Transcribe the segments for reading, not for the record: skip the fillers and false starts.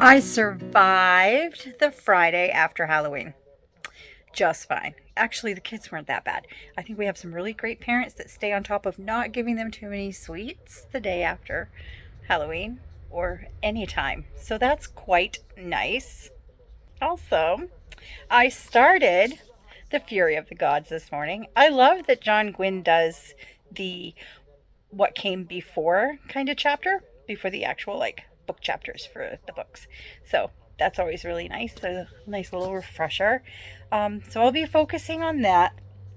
I survived the Friday after Halloween just fine. Actually, the kids weren't that bad. I think we have some really great parents that stay on top of not giving them too many sweets the day after Halloween or any time. So that's quite nice. Also, I started The Fury of the Gods this morning. I love that John Gwynne does the what came before kind of chapter, before the actual like book chapters for the books. So that's always really nice. A nice little refresher. So I'll be focusing on that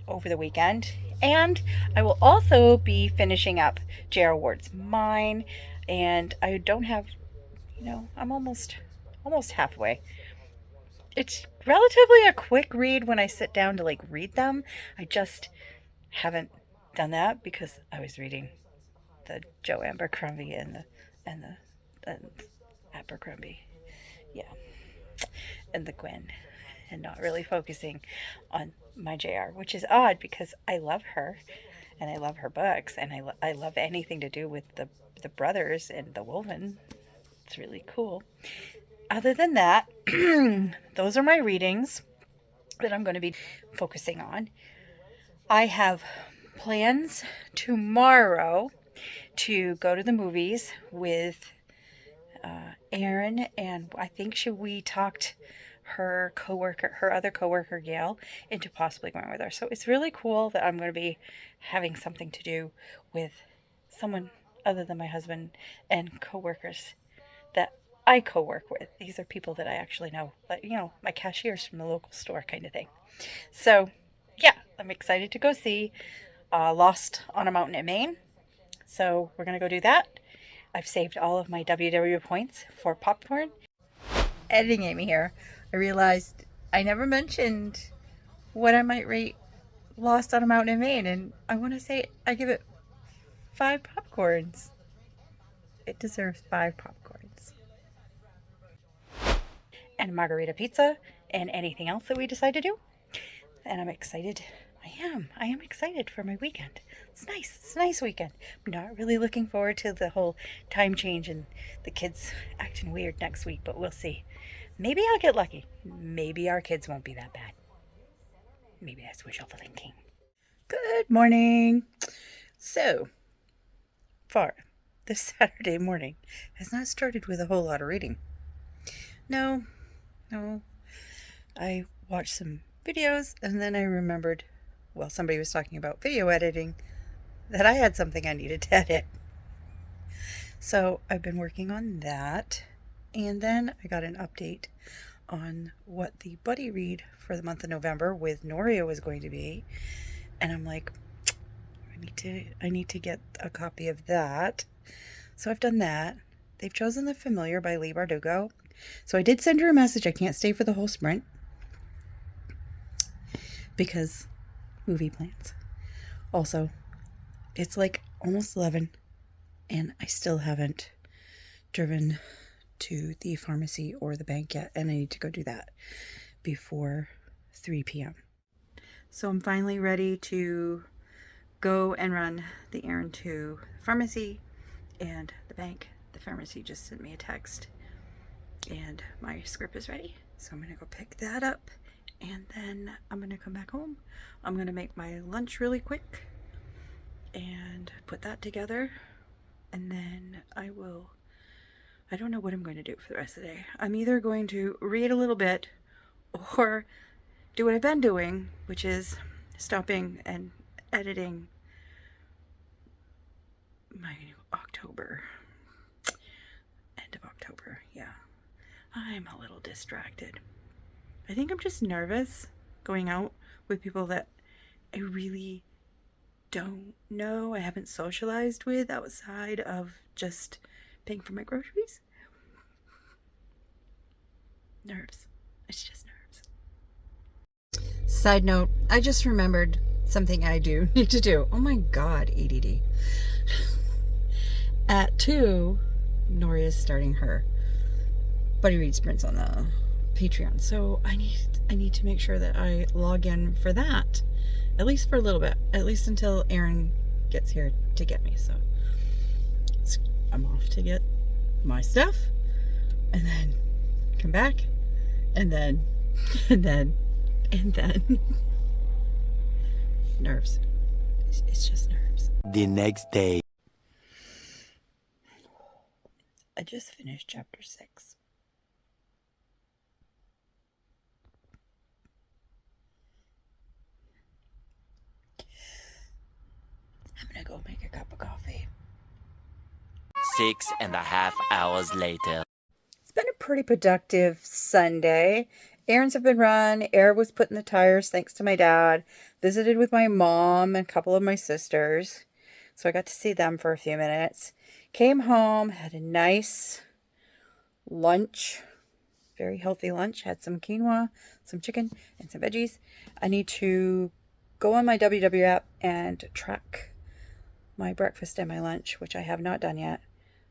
over the weekend. And I will also be finishing up J.R. Ward's Mine. And I don't have, I'm almost halfway. It's relatively a quick read when I sit down to like read them. I just haven't done that because I was reading the Joe Abercrombie and Abercrombie, yeah, and the Gwen, and not really focusing on my JR, which is odd because I love her, and I love her books, and I love anything to do with the brothers and the woven. It's really cool. Other than that, those are my readings that I'm going to be focusing on. I have plans tomorrow to go to the movies with Erin, and I think we talked her other coworker Gail, into possibly going with her. So it's really cool that I'm going to be having something to do with someone other than my husband and coworkers that I co-work with. These are people that I actually know, but my cashiers from the local store kind of thing. So yeah, I'm excited to go see Lost on a Mountain in Maine. So we're going to go do that. I've saved all of my WW points for popcorn. Editing Amy here, I realized I never mentioned what I might rate Lost on a Mountain in Maine, and I want to say I give it 5 popcorns. It deserves 5 popcorns. And margarita pizza, and anything else that we decide to do. And I'm excited. I am excited for my weekend. It's nice. It's a nice weekend. I'm not really looking forward to the whole time change and the kids acting weird next week, but we'll see. Maybe I'll get lucky. Maybe our kids won't be that bad. Maybe that's wishful thinking. Good morning. So far, this Saturday morning has not started with a whole lot of reading. No. I watched some videos, and then I remembered, while somebody was talking about video editing, that I had something I needed to edit. So I've been working on that, and then I got an update on what the buddy read for the month of November with Noria was going to be, and I'm like, I need to get a copy of that. So I've done that. They've chosen The Familiar by Leigh Bardugo. So I did send her a message. I can't stay for the whole sprint because movie plans. Also, it's like almost 11 and I still haven't driven to the pharmacy or the bank yet, and I need to go do that before 3 p.m. So I'm finally ready to go and run the errand to the pharmacy and the bank. The pharmacy just sent me a text and my script is ready. So I'm going to go pick that up, and then I'm going to come back home. I'm going to make my lunch really quick and put that together, and then I don't know what I'm going to do for the rest of the day. I'm either going to read a little bit or do what I've been doing, which is stopping and editing my end of October. Yeah, I'm a little distracted. I think I'm just nervous going out with people that I really don't know, I haven't socialized with outside of just paying for my groceries. Nerves. It's just nerves. Side note, I just remembered something I do need to do. Oh my god, ADD. At 2, Noria's starting her Buddy Read sprints on the Patreon. So I need to make sure that I log in for that. At least for a little bit. At least until Erin gets here to get me. So I'm off to get my stuff. And then come back, and then, and then, and then. Nerves. It's just nerves. The next day. I just finished chapter 6. I'm gonna go make a cup of coffee. 6.5 hours later. It's been a pretty productive Sunday. Errands have been run. Air was put in the tires thanks to my dad. Visited with my mom and a couple of my sisters. So I got to see them for a few minutes. Came home, had a nice lunch. Very healthy lunch. Had some quinoa, some chicken, and some veggies. I need to go on my WW app and track my breakfast and my lunch, which I have not done yet.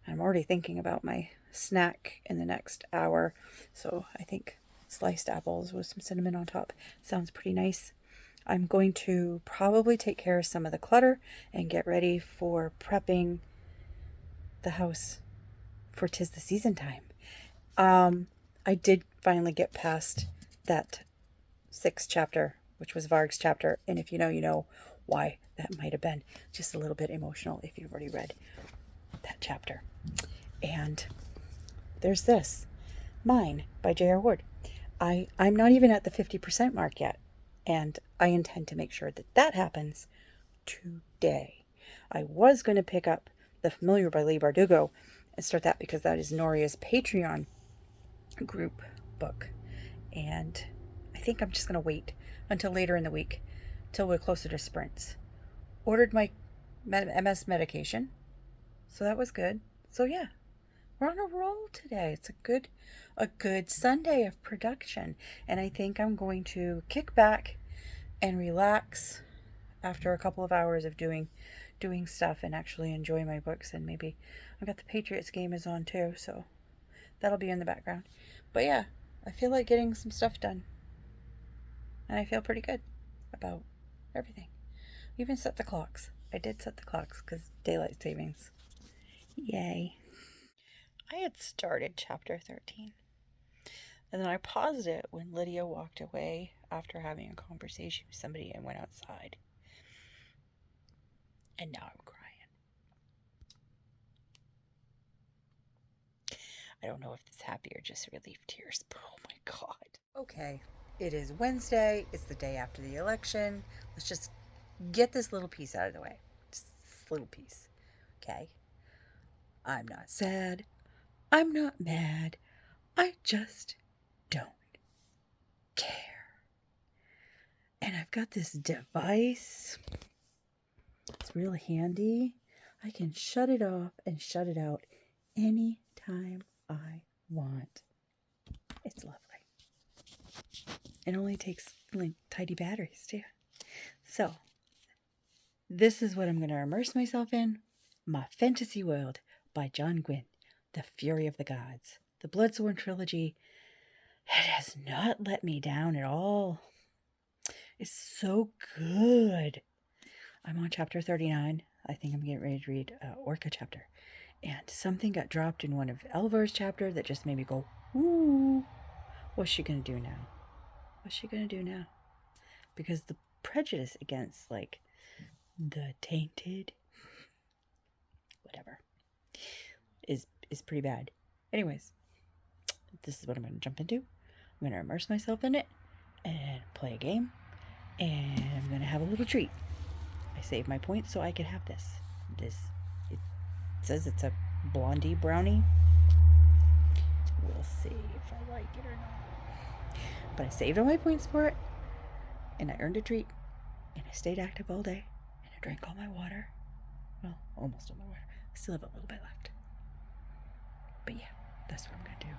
I'm already thinking about my snack in the next hour. So I think sliced apples with some cinnamon on top sounds pretty nice. I'm going to probably take care of some of the clutter and get ready for prepping the house for 'tis the season time. I did finally get past that 6th chapter, which was Varg's chapter. And if you know, you know why that might have been just a little bit emotional if you've already read that chapter. And there's this, Mine by J.R. Ward. I'm not even at the 50% mark yet, and I intend to make sure that that happens today. I was going to pick up The Familiar by Leigh Bardugo and start that because that is Noria's Patreon group book, and I think I'm just going to wait until later in the week, till we're closer to sprints. Ordered my MS medication, so that was good. So yeah, we're on a roll today. It's a good Sunday of production, and I think I'm going to kick back and relax after a couple of hours of doing stuff and actually enjoy my books. And maybe I've got the Patriots game is on too, so that'll be in the background. But yeah, I feel like getting some stuff done, and I feel pretty good about everything. Even set the clocks. I did set the clocks because daylight savings. Yay. I had started chapter 13, and then I paused it when Lydia walked away after having a conversation with somebody and went outside. And now I'm crying. I don't know if it's happy or just relief tears, but oh my God. Okay, it is Wednesday. It's the day after the election. Let's just get this little piece out of the way. Just this little piece. Okay? I'm not sad. I'm not mad. I just don't care. And I've got this device. It's real handy. I can shut it off and shut it out anytime I want. It's lovely. It only takes like tidy batteries too. So this is what I'm going to immerse myself in. My Fantasy World by John Gwynne. The Fury of the Gods. The Bloodsworn trilogy. It has not let me down at all. It's so good. I'm on chapter 39. I think I'm getting ready to read Orca chapter. And something got dropped in one of Elvar's chapter that just made me go, ooh. What's she going to do now? What's she going to do now? Because the prejudice against, like, the tainted, whatever, is pretty bad. Anyways, this is what I'm going to jump into. I'm going to immerse myself in it and play a game. And I'm going to have a little treat. I saved my points so I could have this. It says it's a blondie brownie. We'll see if I like it or not. But I saved all my points for it. And I earned a treat. And I stayed active all day. And I drank all my water. Well, almost all my water. I still have a little bit left. But yeah, that's what I'm going to do.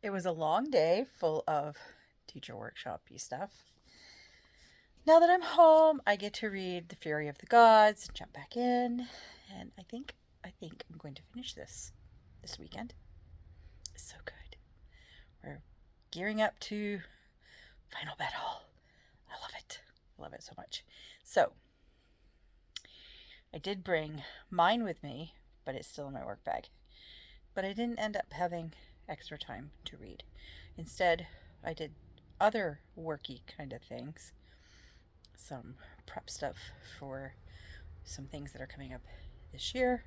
It was a long day full of teacher workshop-y stuff. Now that I'm home, I get to read The Fury of the Gods, jump back in, and I think I'm going to finish this weekend. It's so good. We're gearing up to final battle. I love it. I love it so much. So, I did bring mine with me, but it's still in my work bag. But I didn't end up having extra time to read. Instead, I did other worky kind of things, some prep stuff for some things that are coming up this year,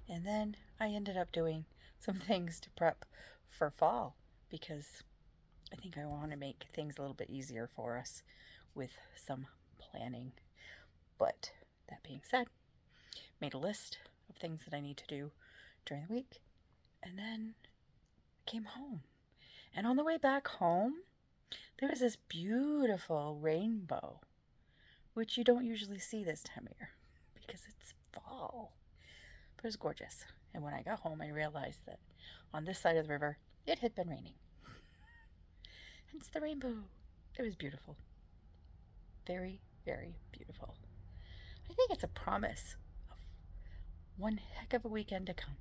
and then I ended up doing some things to prep for fall because I think I want to make things a little bit easier for us with some planning. But that being said, made a list of things that I need to do during the week, and then came home. And on the way back home, there was this beautiful rainbow, which you don't usually see this time of year because it's fall. But it was gorgeous. And when I got home, I realized that on this side of the river, it had been raining. Hence the rainbow. It was beautiful. Very, very beautiful. I think it's a promise of one heck of a weekend to come.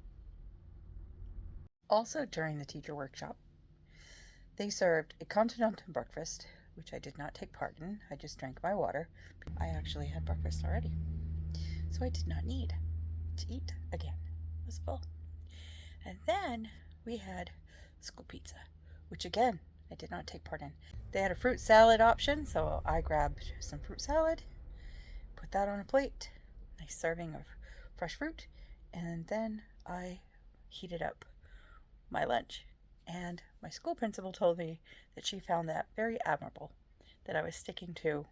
Also, during the teacher workshop, they served a continental breakfast, which I did not take part in. I just drank my water. I actually had breakfast already, so I did not need to eat again. It was full. And then we had school pizza, which again, I did not take part in. They had a fruit salad option, so I grabbed some fruit salad, put that on a plate, nice serving of fresh fruit, and then I heated up my lunch. And my school principal told me that she found that very admirable, that I was sticking to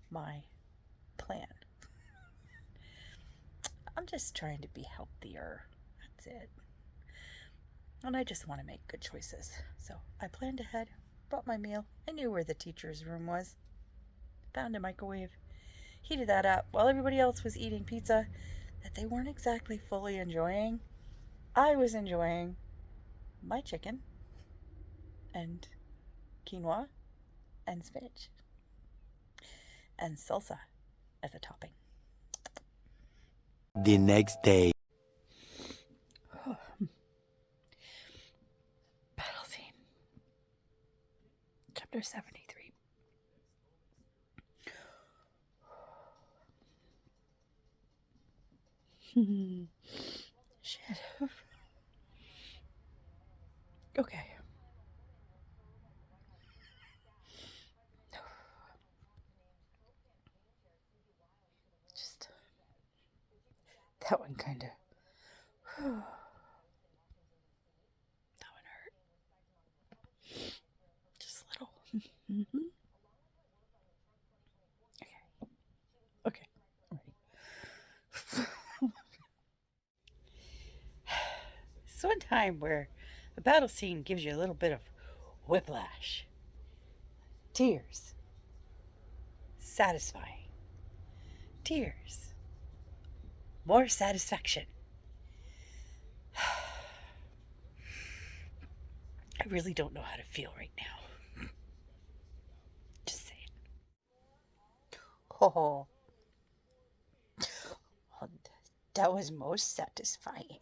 my plan. I'm just trying to be healthier. That's it. And I just want to make good choices. So I planned ahead, brought my meal. I knew where the teacher's room was. Found a microwave, heated that up while everybody else was eating pizza that they weren't exactly fully enjoying. I was enjoying my chicken and quinoa and spinach and salsa as a topping. The next day. Battle scene. Chapter 73. Shit. Okay. Just that one kind of. That one hurt. Just a little. Okay. Okay. I'm ready. It's one time where a battle scene gives you a little bit of whiplash. Tears. Satisfying. Tears. More satisfaction. I really don't know how to feel right now. Just saying. Oh, that was most satisfying.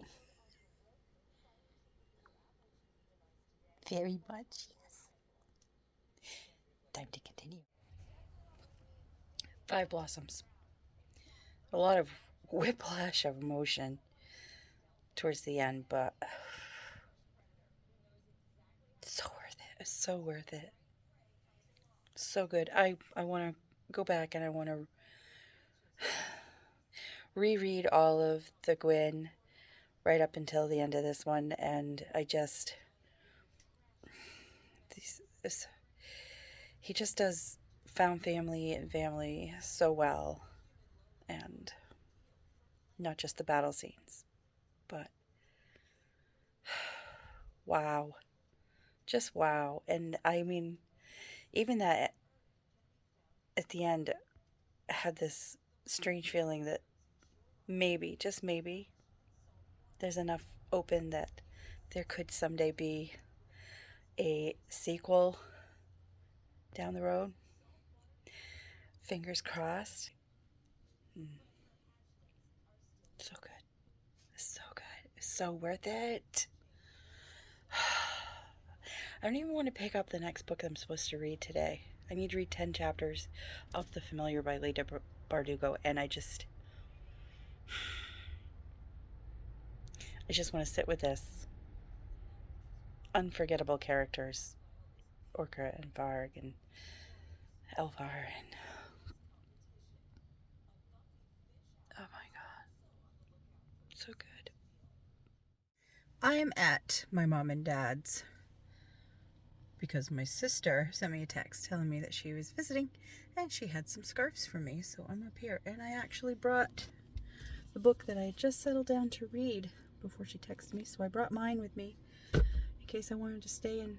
Very much, yes. Time to continue. Five Blossoms. A lot of whiplash of emotion towards the end, but so worth it. It's so worth it. So good. I want to go back and I want to reread all of the Gwynne right up until the end of this one, and I just he just does found family and family so well, and not just the battle scenes, but wow, just wow. And I mean, even that at the end, I had this strange feeling that maybe, just maybe, there's enough open that there could someday be a sequel down the road. Fingers crossed. So good. So good. So worth it. I don't even want to pick up the next book I'm supposed to read today. I need to read 10 chapters of The Familiar by Leda Bardugo, and I just want to sit with this unforgettable characters. Orca and Varg and Elvar and... oh my god. So good. I am at my mom and dad's because my sister sent me a text telling me that she was visiting and she had some scarves for me, so I'm up here. And I actually brought the book that I had just settled down to read before she texted me, so I brought mine with me in case I wanted to stay and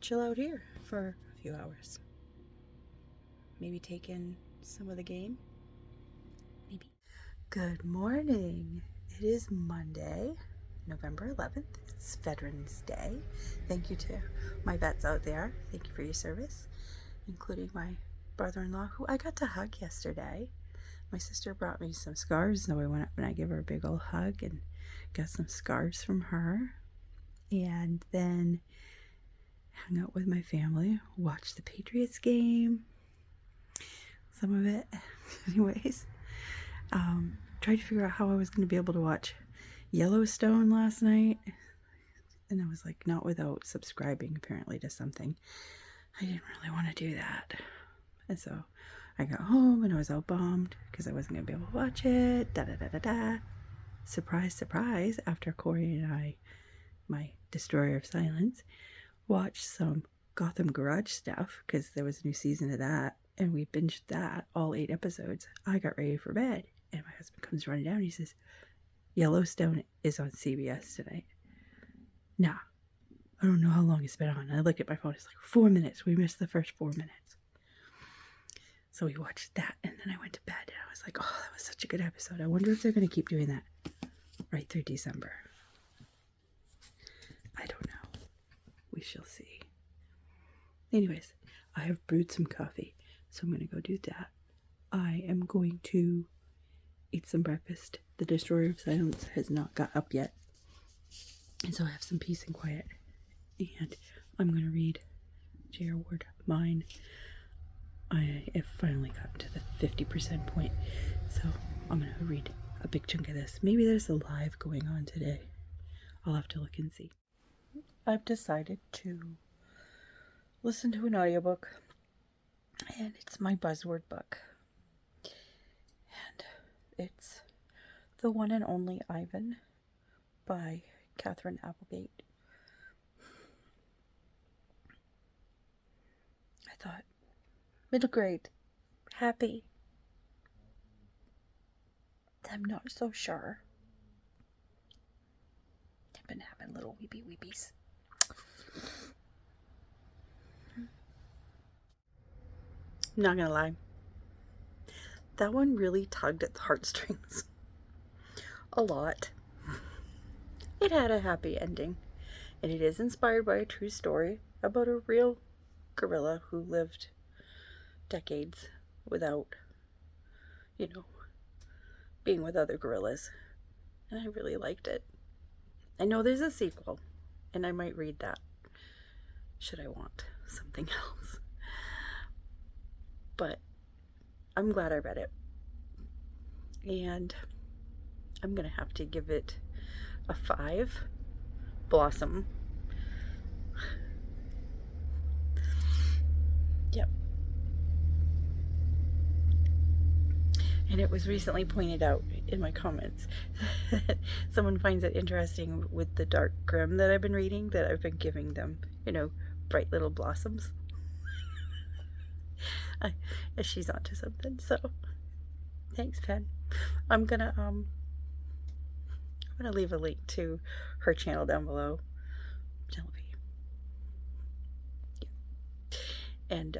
chill out here for a few hours. Maybe take in some of the game. Maybe. Good morning. It is Monday, November 11th. It's Veterans Day. Thank you to my vets out there. Thank you for your service, including my brother-in-law, who I got to hug yesterday. My sister brought me some scarves, so I went up and I gave her a big old hug and got some scarves from her. And then hung out with my family, watched the Patriots game, some of it. Anyways, tried to figure out how I was going to be able to watch Yellowstone last night, and I was like, not without subscribing apparently to something. I didn't really want to do that, and so I got home and I was all bummed because I wasn't going to be able to watch it. Surprise, surprise, after Corey and I, my Destroyer of Silence, watched some Gotham Garage stuff because there was a new season of that, and we binged that, all 8 episodes. I got ready for bed, and my husband comes running down and he says, Yellowstone is on CBS tonight. Nah, I don't know how long it's been on. I looked at my phone, it's like 4 minutes. We missed the first 4 minutes. So we watched that, and then I went to bed, and I was like, oh, that was such a good episode. I wonder if they're going to keep doing that right through December. I don't know. We shall see. Anyways, I have brewed some coffee, so I'm going to go do that. I am going to eat some breakfast. The Destroyer of Silence has not got up yet, and so I have some peace and quiet. And I'm going to read J.R. Ward, mine. I have finally gotten to the 50% point, so I'm going to read a big chunk of this. Maybe there's a live going on today. I'll have to look and see. I've decided to listen to an audiobook, and it's my buzzword book. And it's The One and Only Ivan by Catherine Applegate. I thought, middle grade, happy. I'm not so sure. I've been having little weepies. I'm not gonna lie. That one really tugged at the heartstrings. A lot. It had a happy ending, and it is inspired by a true story about a real gorilla who lived decades without, being with other gorillas. And I really liked it. I know there's a sequel, and I might read that should I want something else. But I'm glad I read it. And I'm gonna have to give it a 5 blossom. Yep. And it was recently pointed out in my comments that someone finds it interesting with the dark grim that I've been reading, that I've been giving them, bright little blossoms. She's onto something, so thanks, Pen. I'm gonna leave a link to her channel down below, Penelope. Yeah. And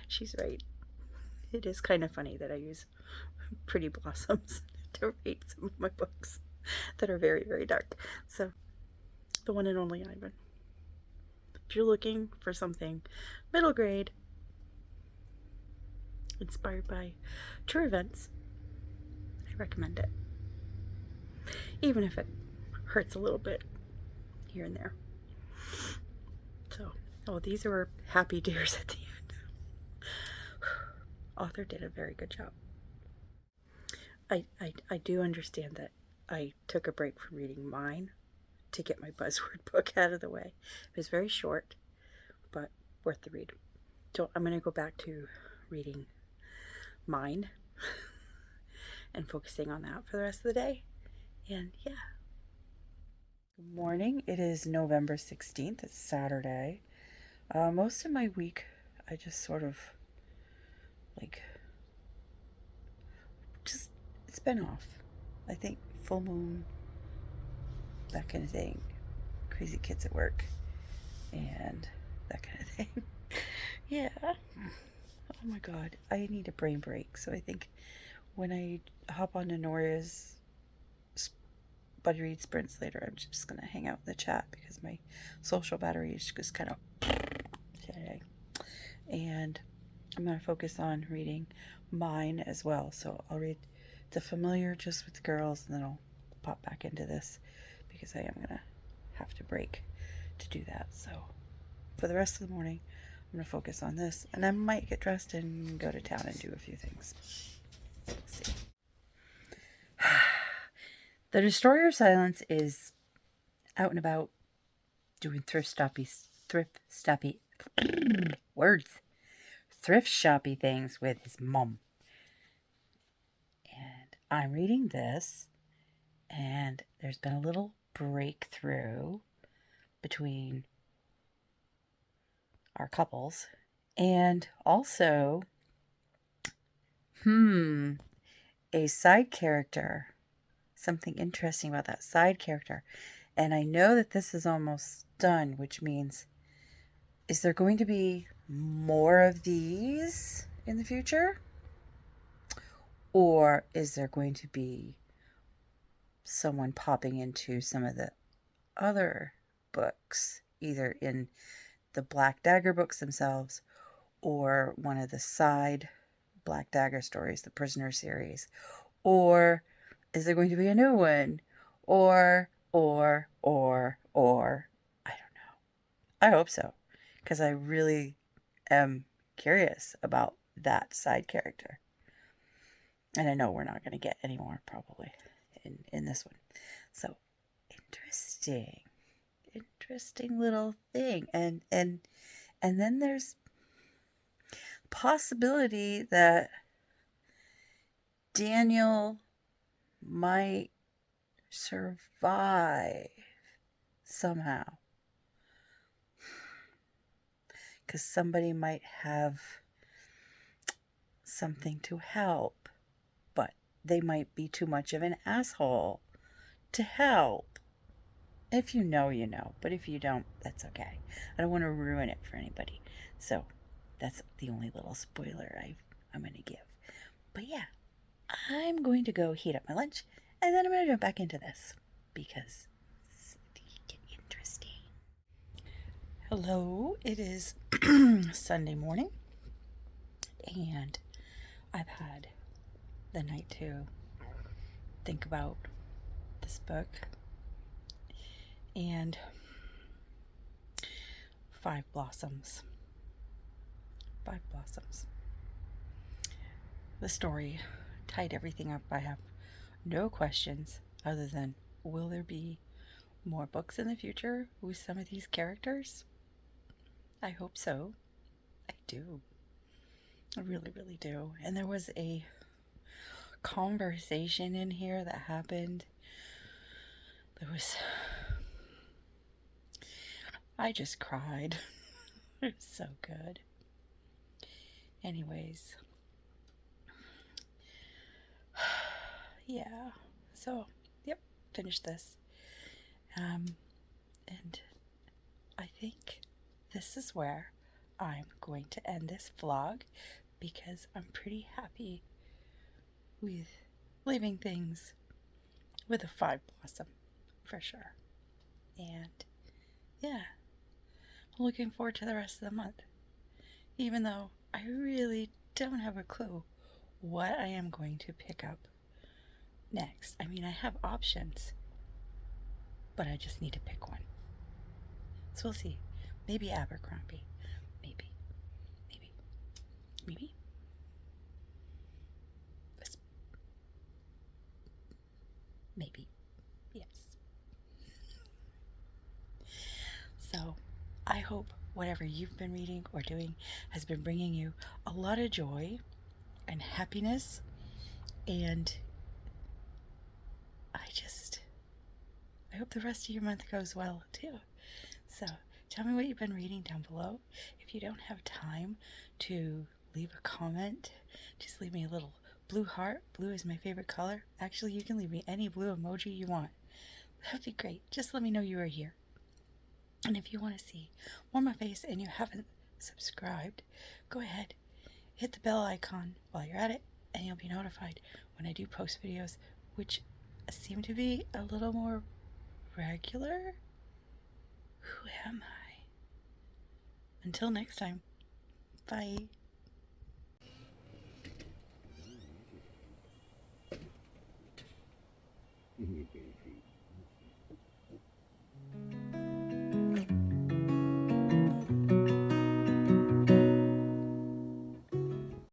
she's right. It is kind of funny that I use pretty blossoms to rate some of my books that are very, very dark. So, The One and Only Ivan. If you're looking for something middle grade, inspired by true events, I recommend it. Even if it hurts a little bit here and there. So, these are happy tears at the end. Author did a very good job. I do understand that I took a break from reading mine to get my buzzword book out of the way. It was very short, but worth the read. So I'm going to go back to reading mine and focusing on that for the rest of the day. And yeah. Good morning. It is November 16th. It's Saturday. Most of my week, I just sort of it's been off. I think full moon, that kind of thing. Crazy kids at work and that kind of thing. Yeah. Oh my God. I need a brain break. So I think when I hop on to Nora's Buddy Read Sprints later, I'm just going to hang out in the chat because my social battery is just kind of today. And I'm going to focus on reading mine as well. So I'll read The Familiar just with the girls, and then I'll pop back into this because I am going to have to break to do that. So for the rest of the morning, I'm going to focus on this, and I might get dressed and go to town and do a few things. Let's see. The Destroyer of Silence is out and about doing thrift shoppy things with his mom. And I'm reading this, and there's been a little breakthrough between our couples, and also a side character. Something interesting about that side character. And I know that this is almost done, which means, is there going to be more of these in the future? Or is there going to be someone popping into some of the other books, either in the Black Dagger books themselves or one of the side Black Dagger stories, the Prisoner series? Or is there going to be a new one? Or, I don't know. I hope so, because I really am curious about that side character. And I know we're not going to get any more probably in this one. So, interesting little thing. And then there's possibility that Daniel might survive somehow, because somebody might have something to help, but they might be too much of an asshole to help. If you know, you know, but if you don't, that's okay. I don't want to ruin it for anybody, so that's the only little spoiler I'm going to give. But yeah, I'm going to go heat up my lunch, and then I'm going to jump back into this because it's getting interesting. Hello, it is Sunday morning, and I've had the night to think about this book, and Five Blossoms. The story tied everything up. I have no questions other than, will there be more books in the future with some of these characters? I hope so. I do. I really, really do. And there was a conversation in here that happened. I just cried. It was so good. Anyways. Yeah. So, yep, finished this. And I think this is where I'm going to end this vlog, because I'm pretty happy with leaving things with a 5 blossom for sure. And yeah, I'm looking forward to the rest of the month, even though I really don't have a clue what I am going to pick up next. I mean, I have options, but I just need to pick one. So we'll see. Maybe Abercrombie. Maybe. Maybe. Yes. hope whatever you've been reading or doing has been bringing you a lot of joy and happiness, and I hope the rest of your month goes well too. So tell me what you've been reading down below. If you don't have time to leave a comment, just leave me a little blue heart. Blue is my favorite color. Actually, you can leave me any blue emoji you want. That'd be great. Just let me know you are here. And if you want to see more of my face and you haven't subscribed, go ahead, hit the bell icon while you're at it, and you'll be notified when I do post videos, which seem to be a little more regular. Who am I? Until next time, bye.